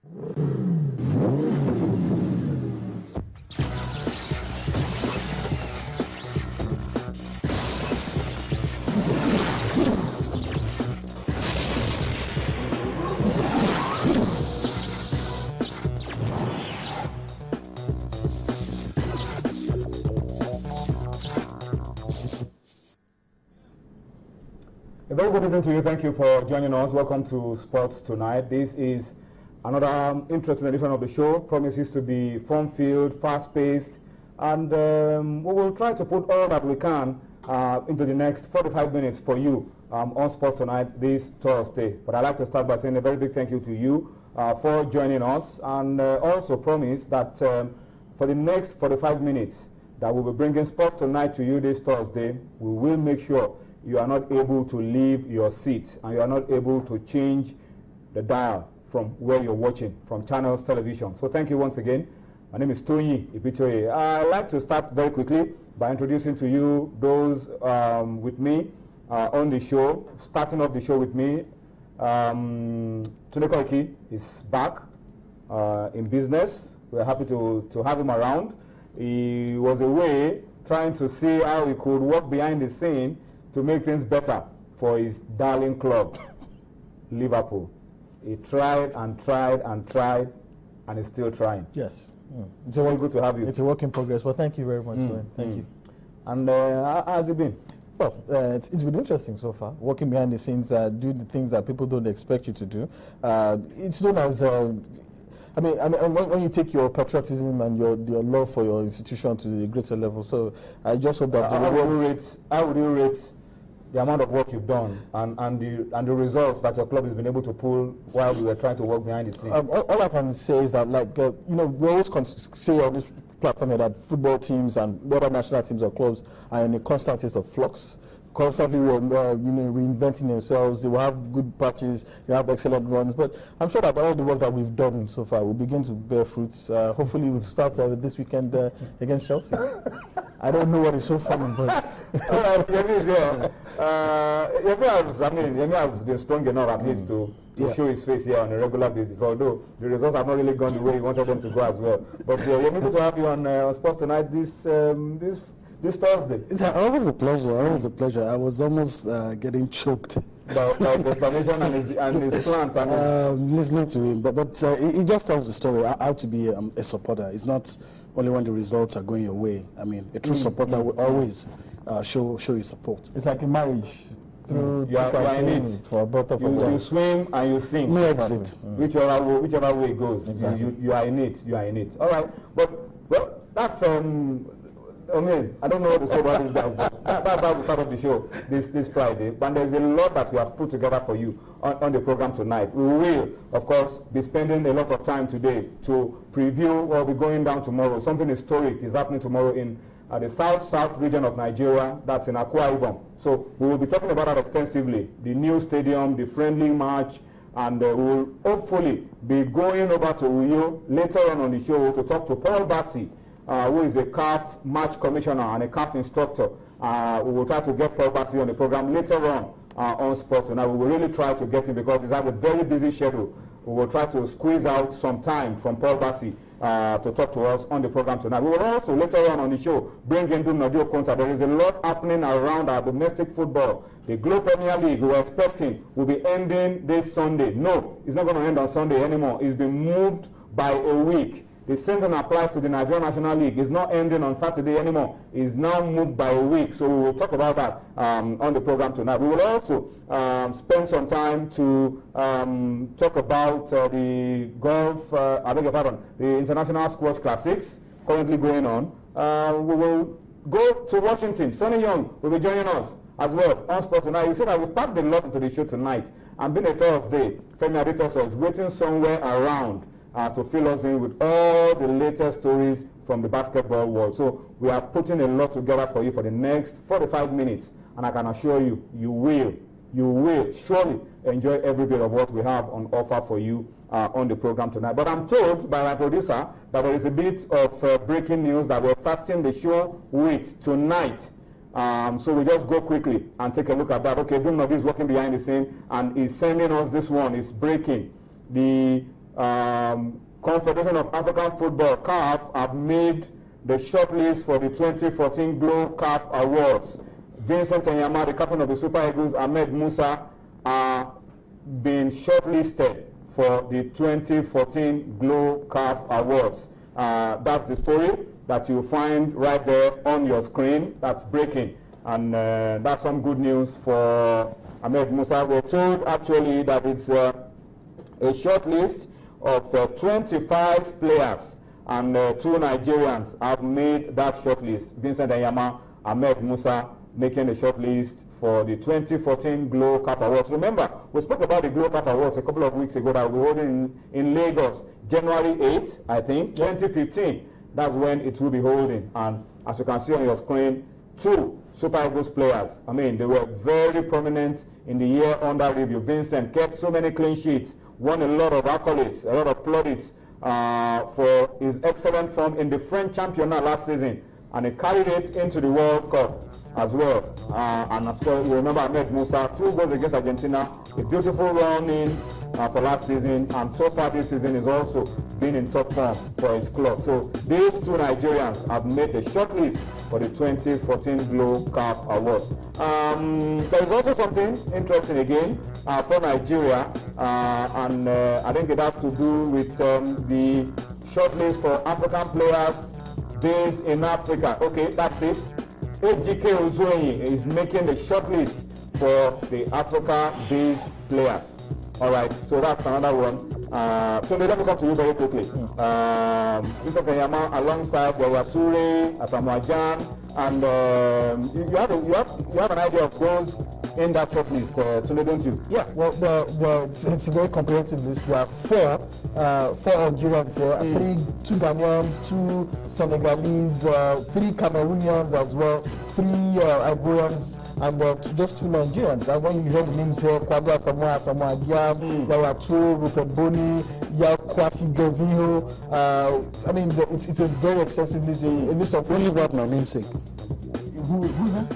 A very good evening to you. Thank you for joining us. Welcome to Sports Tonight. This is another interesting edition of the show. Promises to be fun-filled, fast-paced, and we will try to put all that we can into the next 45 minutes for you on Sports Tonight this Thursday. But I'd like to start by saying a very big thank you to you for joining us, and also promise that for the next 45 minutes that we'll be bringing Sports Tonight to you this Thursday, we will make sure you are not able to leave your seat and you are not able to change the dial from where you're watching, from Channels Television. So thank you once again. My name is Uzoenyi. I'd like to start very quickly by introducing to you those with me on the show. Starting off the show with me, Tunde is back in business. We're happy to have him around. He was away trying to see how he could work behind the scene to make things better for his darling club, Liverpool. He tried and tried and tried, and he's still trying. Yes. It's very good to have you. It's a work in progress. Well, thank you very much, Thank you. And how has it been? Well, it's been interesting so far. Working behind the scenes, doing the things that people don't expect you to do. It's known as... I mean, when you take your patriotism and your love for your institution to a greater level, so I just hope that how would you rate the amount of work you've done and the results that your club has been able to pull while we were trying to work behind the scenes? All I can say is that, we always say on this platform here that football teams and other national teams or clubs are in a constant state of flux, constantly reinventing themselves. They will have good patches, they have excellent runs, but I'm sure that all the work that we've done so far will begin to bear fruits. Hopefully we'll start this weekend against Chelsea. I don't know what is so funny, but... All right, Yemi is here. Yemi has been strong enough at least to show his face here on a regular basis, although the results have not really gone the way he wanted them to go as well. But Yemi, good to have you on Sports Tonight this Thursday. It's always a pleasure. I was almost getting choked. About the explanation and his plans. Listening to him, but he just tells the story how to be a supporter. It's not only when the results are going your way. I mean, a true supporter will always show his support. It's like a marriage. You are in it. For both of us. You swim and you sing. No exit. Whichever way it goes. Exactly. You are in it. You are in it. All right. Well, that's I don't know what to say about this guys, but that's how we start off the show this Friday. But there's a lot that we have put together for you on the program tonight. We will, of course, be spending a lot of time today to preview what will be going down tomorrow. Something historic is happening tomorrow in the south region of Nigeria. That's in Akwa Ibom. So we will be talking about that extensively. The new stadium, the friendly match, and we will hopefully be going over to Uyo later on the show to talk to Paul Bassi, who is a CAF match commissioner and a CAF instructor. We will try to get Paul Bassi on the program later on Sports Tonight. We will really try to get him because he's had a very busy schedule. We will try to squeeze out some time from Paul Bassi to talk to us on the program tonight. We will also later on the show bring in Nadio Konta. There is a lot happening around our domestic football. The Globe Premier League we were expecting will be ending this Sunday. No, it's not going to end on Sunday anymore. It's been moved by a week. The same thing applies to the Nigerian National League. It's not ending on Saturday anymore. It's now moved by a week. So we will talk about that on the program tonight. We will also spend some time to talk about the golf, the International Squash Classics currently going on. We will go to Washington. Sonny Young will be joining us as well on Sports Tonight. You see that we've packed a lot into the show tonight. And being a Thursday, Femi Adefeso is waiting somewhere around to fill us in with all the latest stories from the basketball world. So we are putting a lot together for you for the next 45 minutes. And I can assure you, you will surely enjoy every bit of what we have on offer for you on the program tonight. But I'm told by my producer that there is a bit of breaking news that we're starting the show with tonight. So we just go quickly and take a look at that. Okay, Dumnobi is working behind the scene and is sending us this one. It's breaking. The Confederation of African Football, CAF, have made the shortlist for the 2014 Glow CAF Awards. Vincent Enyama, the captain of the Super Eagles, Ahmed Musa, are being shortlisted for the 2014 Glow CAF Awards. That's the story that you'll find right there on your screen. That's breaking. And that's some good news for Ahmed Musa. We're told actually that it's a short list of 25 players, and 2 Nigerians have made that short list. Vincent Enyama, Ahmed Musa making the short list for the 2014 Glow CAF Awards. Remember, we spoke about the Glow CAF Awards a couple of weeks ago that we were holding in Lagos, January 8th, I think, 2015. That's when it will be holding. And as you can see on your screen, 2 Super Eagles players. I mean, they were very prominent in the year under review. Vincent kept so many clean sheets, won a lot of accolades, a lot of plaudits for his excellent form in the French Championnat last season, and he carried it into the World Cup as well. And as well, we remember Ahmed Musa, 2 goals against Argentina, a beautiful run in for last season, and so far this season is also been in top form for his club. So these 2 Nigerians have made the shortlist for the 2014 Glow CAF Awards. There is also something interesting again for Nigeria, and I think it has to do with the shortlist for African players based in Africa. Okay, that's it. Uzoenyi is making the shortlist for the Africa-based players. All right, so that's another one. So let me come to you very quickly. Mr. Kenyama, alongside there were Ture, Asamoah, and you have an idea of those in that shortlist, Tunde, don't you? Yeah, well, it's a very comprehensive list. There are 4 Algerians here, 2 Ghanaians, 2 Senegalese, 3 Cameroonians as well, 3 Ivorians, and just 2 Nigerians. And when you hear the names here, Kwabra Asamoah Gyan, Yawatu, Rufet Boni, Yakwasi Gervinho, I mean, it's a very extensive list, a list of Only what my namesake. Who's that?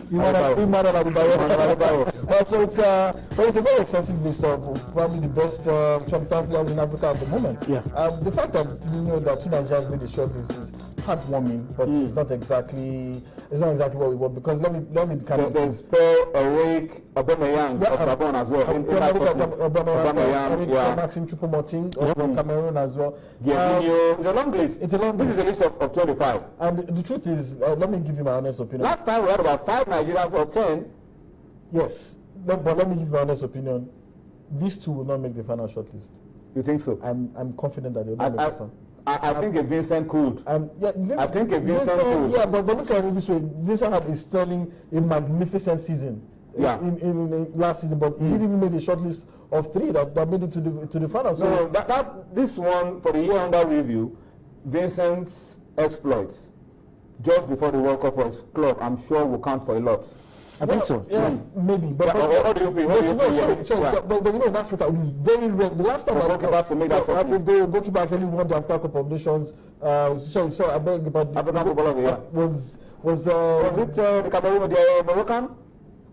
So it's a very extensive list of probably the best 25 players in Africa at the moment. Yeah. The fact that that 2 Nigerians made the short list is heartwarming, but it's not exactly what we want, because let me kind of there's Paul Eric Aubameyang of Gabon as well. Aubameyang, Maxime Choupo-Moting from Cameroon as well. It's a long list. It's a long list. This is a list of 25. And the truth is, let me give you my honest opinion. Last time we had about 5 Nigerians or 10. Yes, but let me give you my honest opinion. These 2 will not make the final shortlist. You think so? I'm confident that they will not make the final. I think a Vincent could. I think a Vincent could. Yeah, but look at it this way. Vincent had a sterling, a magnificent season. Yeah. In last season, but he didn't even make the shortlist of 3 that made it to the final. So no, this one for the year under review, Vincent's exploits just before the World Cup for his club, I'm sure will count for a lot. I think so. Yeah, maybe. But what do you feel? But in Africa, it is very rare. The last time the goalkeeper actually won the Africa Cup of Nations. So I beg about African Football of the Year. Was it the Cameroon, the Moroccan?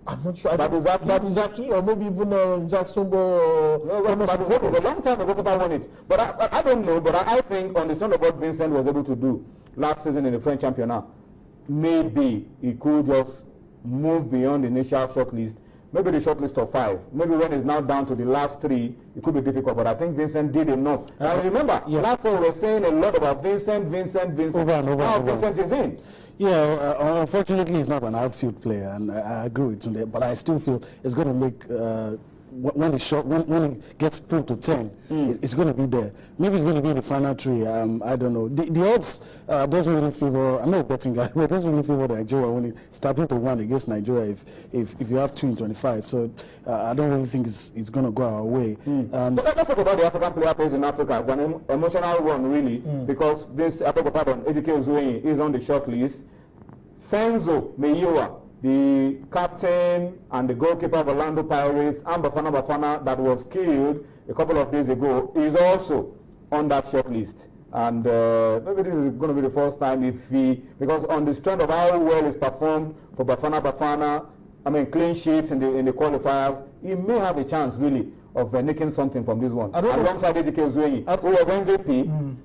I'm not sure. Babuzaki, or maybe even Jack Songo. Babuzaki was a long time ago that won it. But I don't know. But I think on the strength of what Vincent was able to do last season in the French Championnat, maybe he could just move beyond the initial shortlist, maybe the shortlist of 5. Maybe when it's now down to the last 3, it could be difficult. But I think Vincent did enough. And remember, last time we were saying a lot about Vincent. Over and over. Now Vincent is in. Yeah, unfortunately, he's not an outfield player, and I agree with Tunde. But I still feel it's going to make when it gets pulled to 10, it's going to be there. Maybe it's going to be in the final 3. I don't know. The odds doesn't really favor. I'm not a betting guy, but it doesn't really favor Nigeria when it's starting to 1 against Nigeria. If you have 2 in 25, so I don't really think it's going to go our way. But let's talk about the African player plays in Africa. It's an emotional one, really, because this Uzoenyi is on the short list. Senzo Meyiwa, the captain and the goalkeeper of Orlando Pirates, and Bafana that was killed a couple of days ago, is also on that short list. And maybe this is going to be the first time because on the strength of how well he's performed for Bafana, I mean clean sheets in the qualifiers, he may have a chance really nicking something from this one. I don't know. Alongside AJK Uzoenyi, who was MVP,